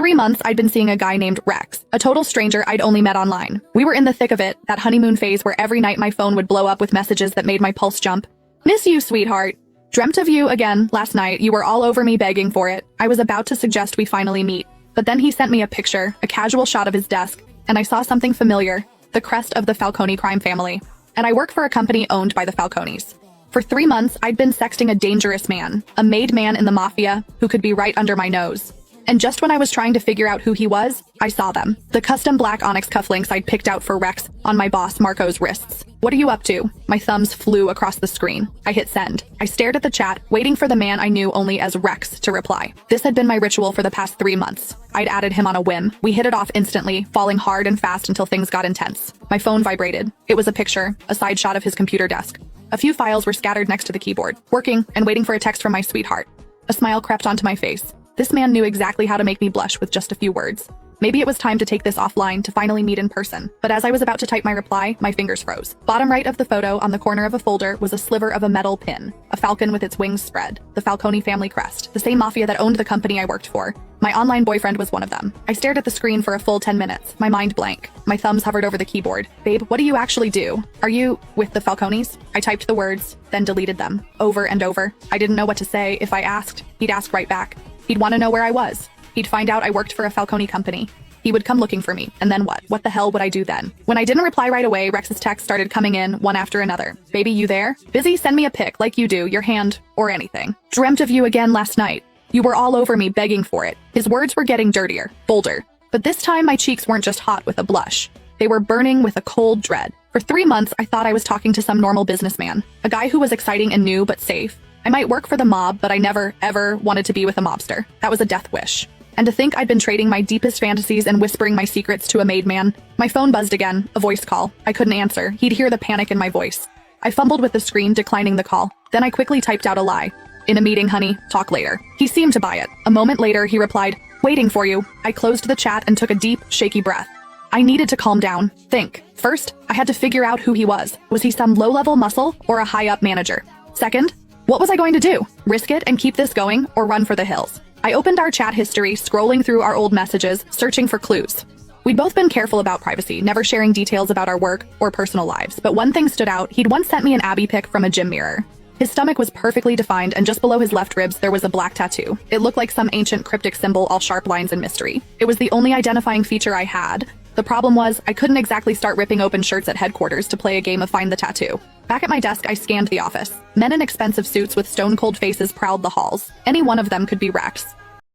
3 months, I'd been seeing a guy named Rex, a total stranger I'd only met online. We were in the thick of it, that honeymoon phase where every night my phone would blow up with messages that made my pulse jump. Miss you, sweetheart. Dreamt of you again last night. You were all over me begging for it. I was about to suggest we finally meet. But then he sent me a picture, a casual shot of his desk, and I saw something familiar, the crest of the Falcone crime family. And I work for a company owned by the Falcones. For 3 months, I'd been sexting a dangerous man, a made man in the mafia who could be right under my nose. And just when I was trying to figure out who he was, I saw them. The custom black onyx cufflinks I'd picked out for Rex on my boss Marco's wrists. What are you up to? My thumbs flew across the screen. I hit send. I stared at the chat, waiting for the man I knew only as Rex to reply. This had been my ritual for the past 3 months. I'd added him on a whim. We hit it off instantly, falling hard and fast until things got intense. My phone vibrated. It was a picture, a side shot of his computer desk. A few files were scattered next to the keyboard, working and waiting for a text from my sweetheart. A smile crept onto my face. This man knew exactly how to make me blush with just a few words. Maybe it was time to take this offline to finally meet in person. But as I was about to type my reply, my fingers froze. Bottom right of the photo on the corner of a folder was a sliver of a metal pin, a falcon with its wings spread, the Falcone family crest, the same mafia that owned the company I worked for. My online boyfriend was one of them. I stared at the screen for a full 10 minutes, my mind blank. My thumbs hovered over the keyboard. Babe, what do you actually do? Are you with the Falcones? I typed the words, then deleted them, over and over. I didn't know what to say. If I asked, he'd ask right back. He'd want to know where I was. He'd find out I worked for a Falcone company. He would come looking for me, and then what? What the hell would I do then? When I didn't reply right away, Rex's texts started coming in, one after another. Baby, you there? Busy? Send me a pic, like you do, your hand, or anything. Dreamt of you again last night. You were all over me begging for it. His words were getting dirtier, bolder. But this time my cheeks weren't just hot with a blush. They were burning with a cold dread. For 3 months, I thought I was talking to some normal businessman. A guy who was exciting and new, but safe. I might work for the mob, but I never, ever wanted to be with a mobster. That was a death wish. And to think I'd been trading my deepest fantasies and whispering my secrets to a made man. My phone buzzed again, a voice call. I couldn't answer. He'd hear the panic in my voice. I fumbled with the screen, declining the call. Then I quickly typed out a lie. In a meeting, honey. Talk later. He seemed to buy it. A moment later, he replied, waiting for you. I closed the chat and took a deep, shaky breath. I needed to calm down. Think. First, I had to figure out who he was. Was he some low-level muscle or a high-up manager? Second, what was I going to do? Risk it and keep this going, or run for the hills? I opened our chat history, scrolling through our old messages, searching for clues. We'd both been careful about privacy, never sharing details about our work or personal lives, but one thing stood out. He'd once sent me an Abby pic from a gym mirror. His stomach was perfectly defined, and just below his left ribs there was a black tattoo. It looked like some ancient cryptic symbol, all sharp lines and mystery. It was the only identifying feature I had. The problem was, I couldn't exactly start ripping open shirts at headquarters to play a game of Find the Tattoo. Back at my desk, I scanned the office. Men in expensive suits with stone-cold faces prowled the halls. Any one of them could be Rex.